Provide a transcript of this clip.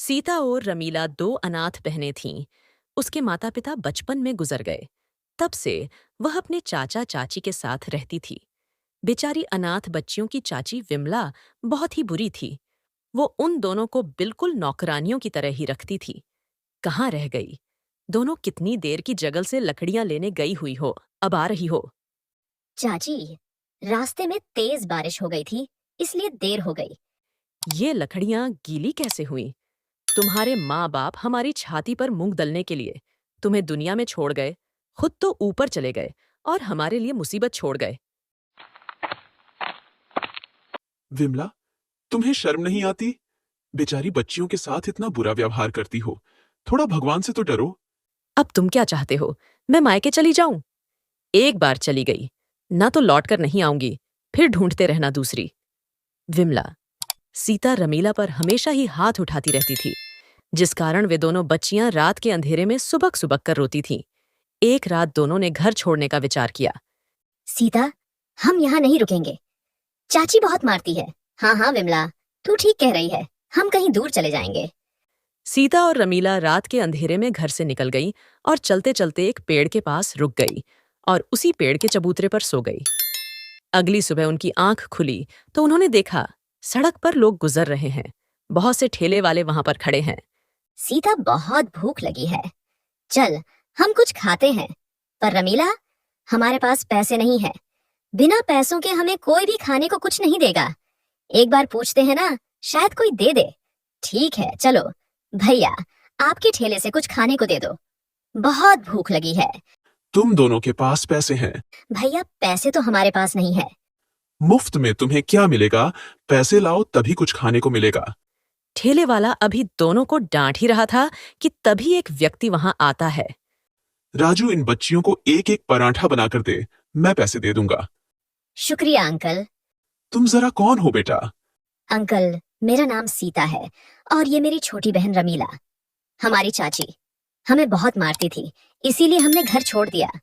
सीता और रमीला दो अनाथ बहनें थीं। उसके माता पिता बचपन में गुजर गए। तब से वह अपने चाचा चाची के साथ रहती थी। बेचारी अनाथ बच्चियों की चाची विमला बहुत ही बुरी थी। वो उन दोनों को बिल्कुल नौकरानियों की तरह ही रखती थी। कहाँ रह गई? दोनों कितनी देर की जंगल से लकड़ियां लेने गई हुई हो, अब आ रही हो। चाची, रास्ते में तेज बारिश हो गई थी, इसलिए देर हो गई। ये लकड़ियां गीली कैसे हुई? तुम्हारे माँ बाप हमारी छाती पर मूंग दलने के लिए तुम्हें दुनिया में छोड़ गए, खुद तो ऊपर चले गए और हमारे लिए मुसीबत छोड़ गए। विमला, तुम्हें शर्म नहीं आती? बेचारी बच्चियों के साथ इतना बुरा व्यवहार करती हो। थोड़ा भगवान से तो डरो। अब तुम क्या चाहते हो? मैं मायके चली जाऊं? एक बार चली गई, ना तो लौट कर नहीं आऊंगी, फिर ढूंढते रहना दूसरी। विमला। सीता रमीला पर हमेशा ही हाथ उठाती रहती थी, जिस कारण वे दोनों बच्चियां रात के अंधेरे में सुबक सुबक कर रोती थीं। एक रात दोनों ने घर छोड़ने का विचार किया। सीता, हम यहाँ नहीं रुकेंगे। चाची बहुत मारती है। हाँ हाँ विमला, तू ठीक कह रही है। हम कहीं दूर चले जाएंगे। सीता और रमीला रात के अंधेरे में घर से निकल गई और चलते चलते एक पेड़ के पास रुक गई और उसी पेड़ के चबूतरे पर सो गई। अगली सुबह उनकी आंख खुली तो उन्होंने देखा सड़क पर लोग गुजर रहे हैं। बहुत से ठेले वाले वहां पर खड़े हैं। सीता, बहुत भूख लगी है। चल, हम कुछ खाते हैं। पर रमीला, हमारे पास पैसे नहीं है। बिना पैसों के हमें कोई भी खाने को कुछ नहीं देगा। एक बार पूछते हैं ना, शायद कोई दे दे। ठीक है, चलो भैया, आपके ठेले से कुछ खाने को दे दो। बहुत भूख लगी है। तुम दोनों के पास पैसे हैं। भैया, पैसे तो हमारे पास नहीं है। मुफ्त में तुम्हें क्या मिलेगा? पैसे लाओ तभी कुछ खाने को मिलेगा। ठेले वाला अभी दोनों को डांट ही रहा था कि तभी एक व्यक्ति वहां आता है। राजू, इन बच्चियों को एक एक पराठा बनाकर दे, मैं पैसे दे दूंगा। शुक्रिया अंकल। तुम जरा कौन हो बेटा? अंकल, मेरा नाम सीता है और ये मेरी छोटी बहन रमीला। हमारी चाची हमें बहुत मारती थी, इसीलिए हमने घर छोड़ दिया।